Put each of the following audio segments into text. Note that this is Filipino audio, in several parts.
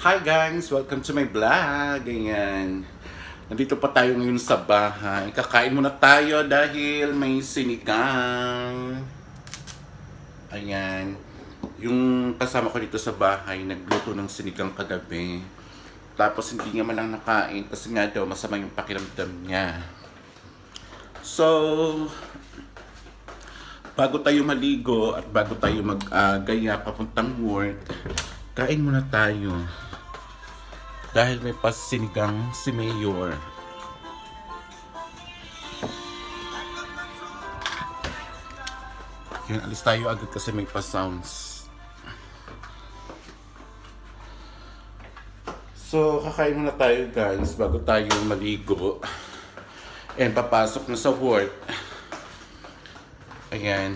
Hi guys! Welcome to my vlog! Ayan. Nandito pa tayo ngayon sa bahay. Kakain muna tayo dahil may sinigang. Ayan. Yung kasama ko dito sa bahay, nagluto ng sinigang kagabi. Tapos hindi nga man lang nakain kasi nga daw masama yung pakiramdam niya. So, bago tayo maligo at bago tayo mag-gaya papuntang work, kain muna tayo. Dahil may pasinigang si Mayor. Yun, alis tayo agad kasi may pa-sounds. So, kakain muna tayo guys bago tayo maligo. And papasok na sa work. Ayan.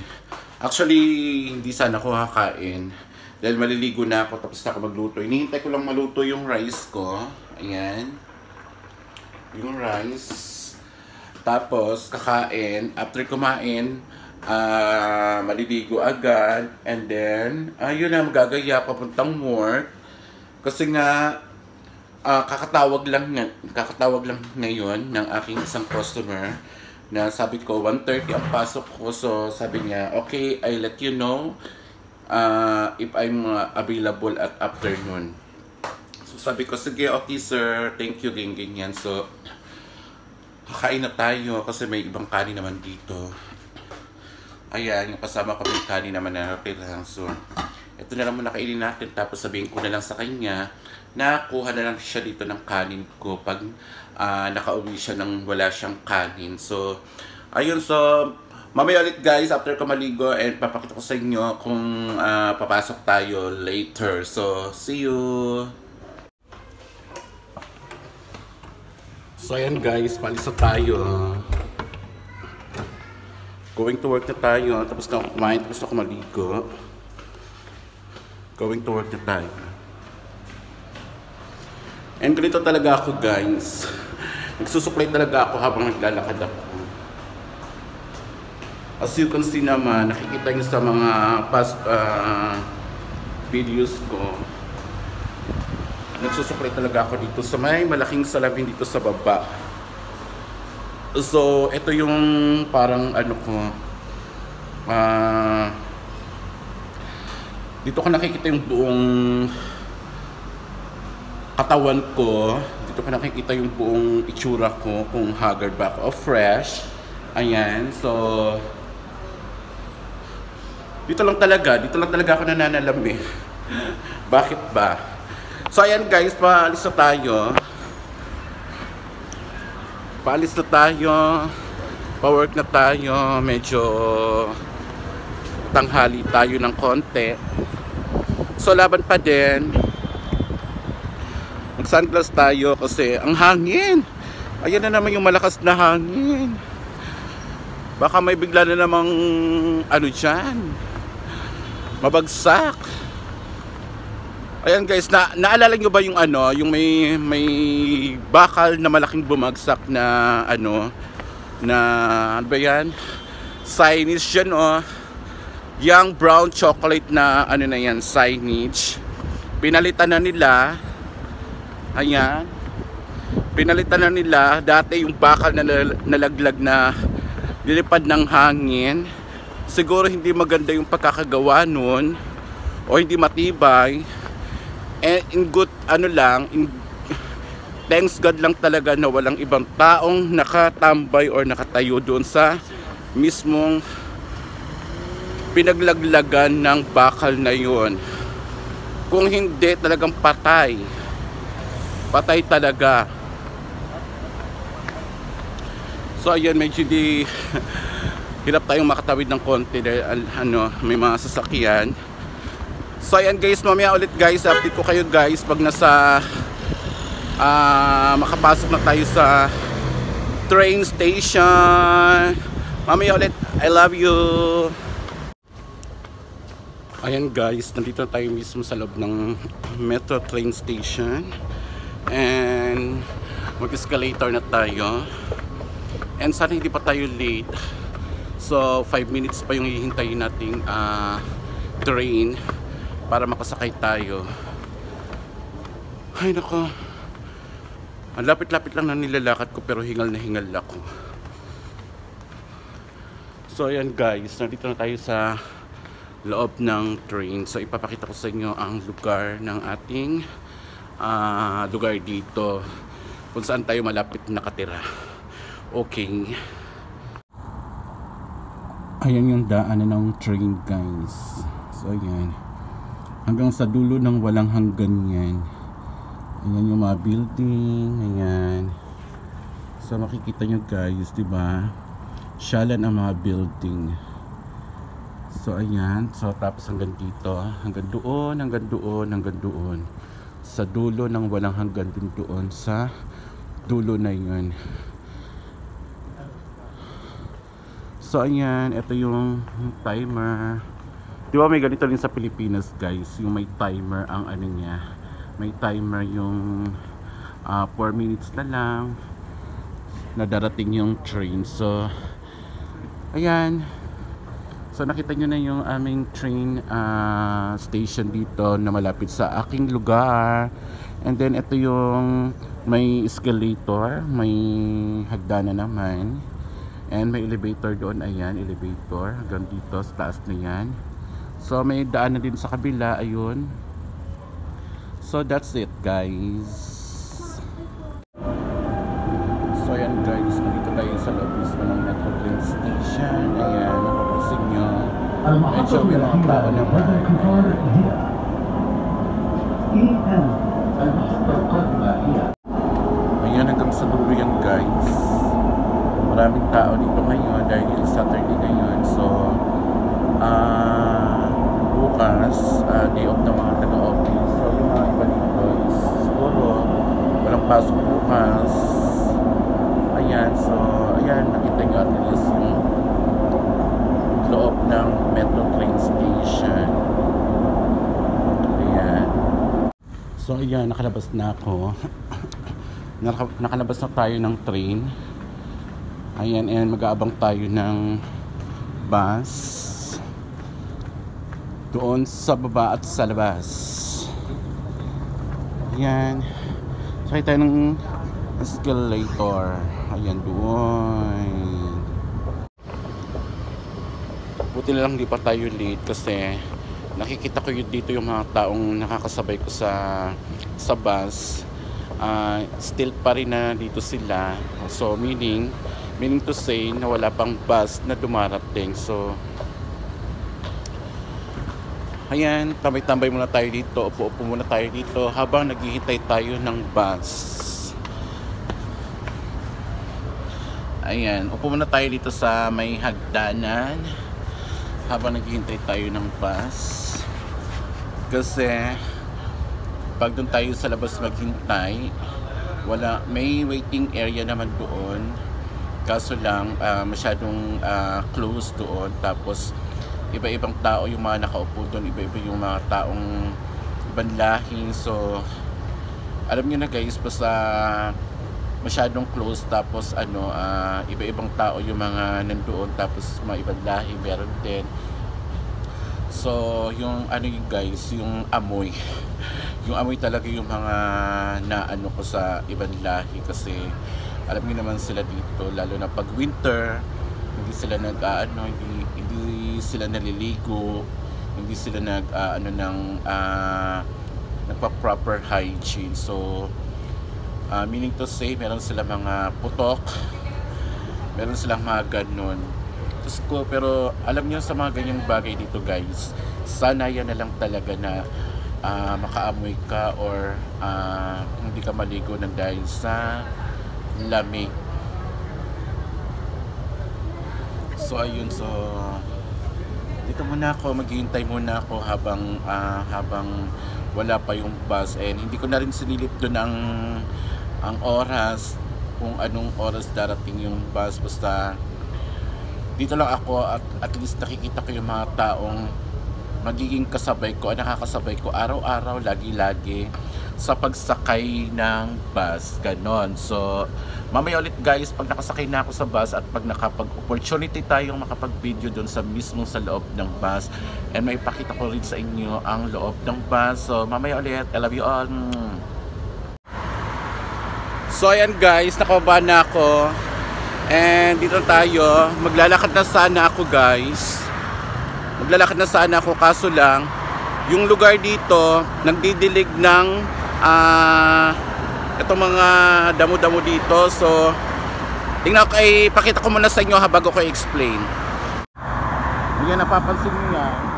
Actually, hindi sana ako kakain. Dahil maliligo na ako tapos na ako magluto. Hinihintay ko lang maluto yung rice ko. Ayan. Yung rice. Tapos kakain. After kumain, maliligo agad. And then, yun na, magagaya papuntang work. Kasi nga, kakatawag lang ngayon ng aking isang customer. Na sabi ko, 1:30 ang pasok ko. So sabi niya, okay, I'll let you know if I'm available at afternoon. So sabi ko, sige, okay sir, thank you, ganyan. So kakain na tayo kasi may ibang kanin naman dito. Ayan, yung kasama ko may kanin naman na nakitang. So ito na lang muna kainin natin, tapos sabihin ko na lang sa kanya na kuha na lang siya dito ng kanin ko pag nakauwi siya nang wala siyang kanin. So ayun, so mamaya ulit guys after ko maligo, and papakita ko sa inyo kung papasok tayo later. So see you. So ayan guys, palis na tayo. Going to work na tayo. Tapos na ako kumain, tapos na ako maligo. Going to work na tayo. And ganito talaga ako guys. Nagsusuklay talaga ako habang naglalakad ako. As you can see naman, nakikita nyo sa mga past videos ko, nagsusuklay talaga ako dito sa may malaking salamin dito sa baba. So, ito yung parang ano ko, dito ko nakikita yung buong katawan ko. Dito ko nakikita yung buong itsura ko, kung haggard ba ako o fresh. Ayan, so dito lang talaga ako nananalam eh. Bakit ba? So ayan guys, paalis na tayo. Pa-work na tayo. Medyo tanghali tayo ng konti. So laban pa din. Mag-sunglass tayo kasi ang hangin. Ayan na naman yung malakas na hangin. Baka may bigla na namang ano dyan, mabagsak. Ayan guys, naalala nyo ba yung ano, yung may bakal na malaking bumagsak na ano ba yan? Signage yan oh. Yung brown chocolate na ano na yan, signage. Pinalitan na nila. Ayan. Pinalitan na nila. Dati yung bakal na nalaglag na nilipad ng hangin. Siguro hindi maganda yung pagkakagawa nun, o hindi matibay. And in good thanks God lang talaga na walang ibang taong nakatambay or nakatayo doon sa mismong pinaglaglagan ng bakal na yun. Kung hindi, talagang patay talaga. So ayan, medyo hirap tayong makatawid ng konti dahil may mga sasakyan. So ayan guys, mamaya ulit guys, update ko kayo guys pag nasa makapasok na tayo sa train station. Mamaya ulit. I love you. Ayan guys, nandito tayo mismo sa loob ng metro train station. And mag-escalator na tayo. And sana hindi pa tayo late. So 5 minutes pa yung hihintayin nating train para makasakay tayo. Ay nako, ang lapit-lapit lang na nilalakad ko pero hingal na hingal ako. So ayan guys, nandito na tayo sa loob ng train. So ipapakita ko sa inyo ang lugar ng ating lugar dito kung saan tayo malapit nakatira. Okay. Ayan yung daanan ng train guys. So ayan, hanggang sa dulo ng walang hanggan yan. Ayan yung mga building, ayan. So makikita nyo guys, diba? Syalan ang mga building. So ayan, so tapos hanggang dito, hanggang doon, hanggang doon, hanggang doon. Sa dulo ng walang hanggan din doon sa dulo na yun. So ayan, ito yung timer. Diba may ganito rin sa Pilipinas guys, yung may timer ang ano niya. May timer yung 4 minutes na lang na darating yung train. So ayan, so nakita nyo na yung aming train station dito na malapit sa aking lugar. And then ito yung may escalator, may hagdanan naman, and may elevator doon. Ayan, elevator hanggang dito sa taas na yan. So may daan na din sa kabila, ayun. So that's it guys. So ayan guys, nandito tayo sa loob mismo ng Metro Train Station. Ayan, napapansin nyo, medyo may mga tao naman. Ayan, hanggang sa dulo yan guys. Maraming tao dito ngayon dahil Saturday ngayon. So bukas, day off ng mga taga-office. So yung mga iba dito is siguro walang pasok bukas. Ayan, so ayan, nakita nyo at least yung loob ng Metro Train Station. Ayan. So ayan, nakalabas na ako. Nakalabas na tayo ng train. Ayan, and mag-aabang tayo ng bus doon sa baba at sa labas. Ayan, sakay tayo ng escalator. Ayan doon. Buti na lang di pa tayo late kasi nakikita ko yun dito yung mga taong nakakasabay ko sa bus. Still pa rin na dito sila. So meaning to say na wala pang bus na dumarating. So ayan, tambay-tambay muna tayo dito, upo-upo muna tayo dito habang naghihintay tayo ng bus. Ayan, upo muna tayo dito sa may hagdanan habang naghihintay tayo ng bus. Kasi pag doon tayo sa labas maghintay, may waiting area naman doon. Kaso lang masyadong close doon. Tapos iba-ibang tao yung mga nakaupo doon, iba-iba yung mga taong ibang lahi. So alam nyo na guys, basta masyadong close, tapos iba-ibang tao yung mga nandoon, tapos mga ibang lahi meron din. So yung yung guys, yung amoy yung amoy talaga yung mga naano ko sa ibang lahi, kasi alam niyo naman sila dito, lalo na pag winter, hindi sila hindi sila naliligo, hindi sila nagpa-proper hygiene. So meaning to say, meron sila mga putok, meron silang mga ganon. Pero alam niyo, sa mga ganyang bagay dito guys, sana yan na lang talaga na makaamoy ka or hindi ka maligo ng dahil sa lamig. So ayun, so dito muna ako, maghihintay muna ako habang wala pa yung bus, and hindi ko na rin sinilip doon ang oras, kung anong oras darating yung bus. Basta dito lang ako, at least nakikita ko yung mga taong magiging kasabay ko, nakakasabay ko araw-araw, lagi-lagi sa pagsakay ng bus, ganon. So mamaya ulit guys, pag nakasakay na ako sa bus at pag nakapag-opportunity tayong makapag-video doon sa mismong sa loob ng bus, and may ipakita ko rin sa inyo ang loob ng bus. So mamaya ulit, I love you all. So ayan guys, nakababa na ako. And dito tayo. Maglalakad na sana ako guys. Maglalakad na sana ako, kaso lang yung lugar dito nagdidilig ng itong mga damo-damo dito. So tingnan ko, pakita ko muna sa inyo bago ko i-explain. Yan, napapansin nyo yan.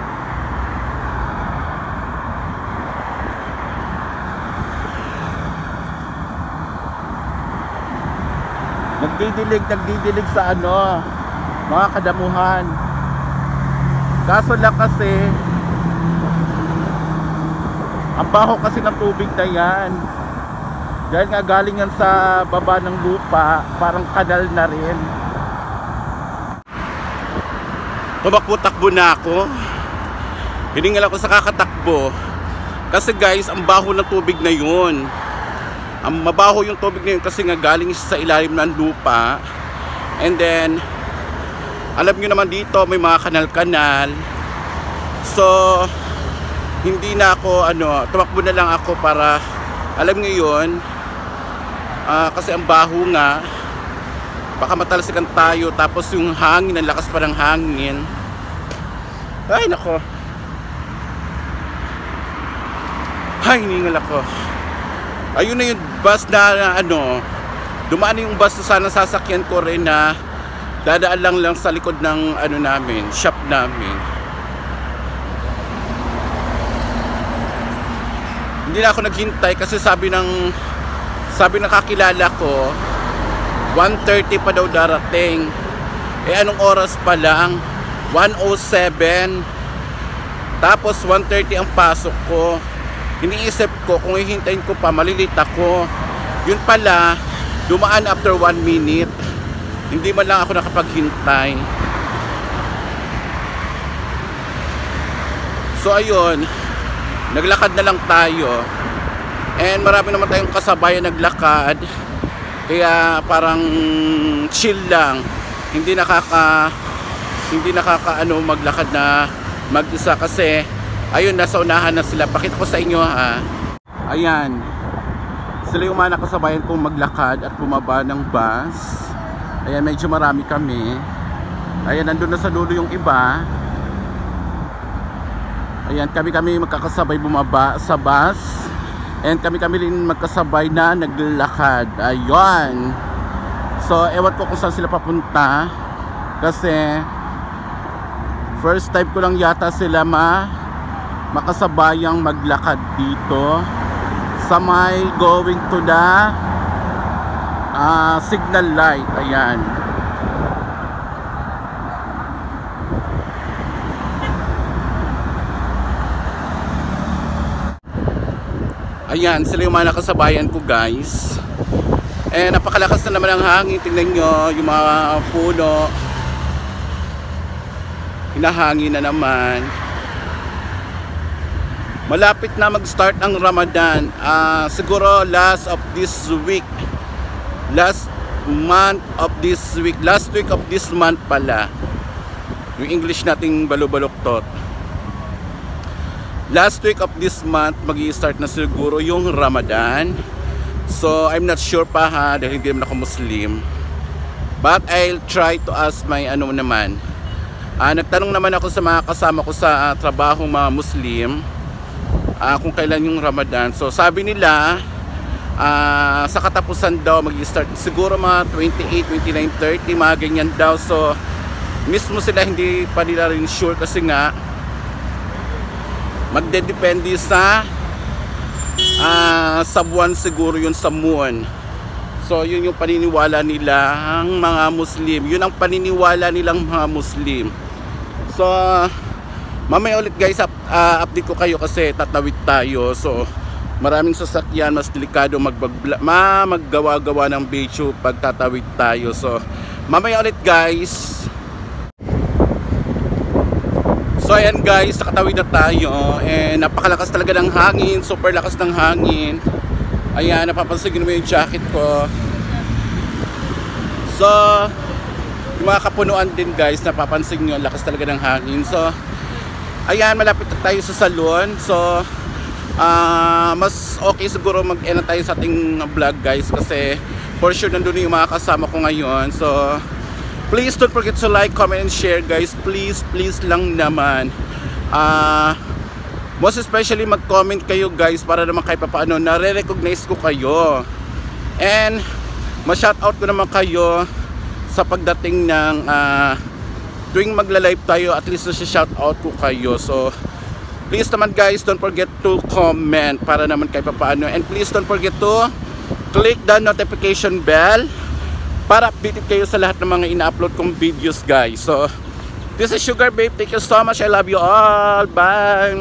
Nagdidilig sa mga kadamuhan. Kaso lang kasi ang baho kasi ng tubig na yan. Dahil nga galing yan sa baba ng lupa, parang kanal na rin. Tumakbo-takbo na ako. Hiningal ako sa kakatakbo. Kasi guys, ang baho ng tubig na yun. Ang mabaho yung tubig na yun kasi nga galing sa ilalim ng lupa. And then, alam nyo naman dito may mga kanal-kanal. So, hindi na ako, tumakbo na lang ako para, alam nyo yun, kasi ang baho nga. Baka matalsikan tayo, tapos yung hangin, ang lakas pa ng hangin. Ay nako. Ay, hiningal ako. Ayun na yung bus na dumaan na yung bus na sana sasakyan ko rin na dadaan lang sa likod ng namin, shop namin. Hindi na ako naghintay kasi sabi ng kakilala ko 1:30 pa daw darating. Anong oras pa lang? 1:07. Tapos 1:30 ang pasok ko. Iniisip ko kung hihintayin ko pa, malilit ako. Yun pala, dumaan after 1 minute. Hindi man lang ako nakapaghintay. So ayun, naglakad na lang tayo. And marami naman tayong kasabayan naglakad. Kaya parang chill lang. Hindi nakaka maglakad na mag-isa kasi ayun, nasa unahan na sila. Pakita ko sa inyo Ayan. Sila yung mga nakasabayan kong maglakad at bumaba ng bus. Ayan, medyo marami kami. Ayan, nandun na sa dulo yung iba. Ayan, kami magkakasabay bumaba sa bus. And kami rin magkasabay na naglakad. Ayun. So, ewan ko kung saan sila papunta. Kasi first time ko lang yata sila makasabayang maglakad dito sa may going to the signal light. Ayan. Ayan, sila yung mga nakasabayan ko guys. Napakalakas na naman ang hangin. Tingnan nyo yung mga puno. Hinahangin na naman. Malapit na mag-start ang Ramadan. Siguro last week of this month pala. Yung English nating balubaluktot. Last week of this month mag-i-start na siguro yung Ramadan. So I'm not sure pa dahil hindi naman ako Muslim. But I'll try to ask my naman. Nagtanong naman ako sa mga kasama ko sa trabaho, mga Muslim, kung kailan yung Ramadan. So sabi nila sa katapusan daw mag-i-start siguro mga 28, 29, 30, mga ganyan daw. So mismo sila hindi pa nila rin sure kasi nga magdedepende sa buwan siguro yun, sa moon. So yun yung paniniwala nila ang mga Muslim. Yun ang paniniwala nilang mga Muslim. So mamaya ulit guys, update ko kayo kasi tatawid tayo. So maraming sasakyan, mas delikado maggawa-gawa ng video pag tatawid tayo. So mamaya ulit guys. So ayan guys, nakatawid na tayo. Napakalakas talaga ng hangin, super lakas ng hangin. Ayan, napapansin mo yung jacket ko. So yung mga kapunuan din guys, napapansin nyo, lakas talaga ng hangin. So ayan, malapit na tayo sa salon. So mas okay siguro mag-end na tayo sa ating vlog guys, kasi for sure nandun yung mga kasama ko ngayon. So please don't forget to like, comment, and share guys. Please lang naman. Most especially mag-comment kayo guys, para naman kahit paano nare-recognize ko kayo. And ma-shoutout ko naman kayo sa pagdating ng tuwing magla-live tayo, at least na-shoutout ko kayo. So please naman guys, don't forget to comment para naman kahit paano. And please don't forget to click the notification bell para updated kayo sa lahat ng mga ina-upload kong videos guys. So this is Sugar Babe, thank you so much, I love you all, bye.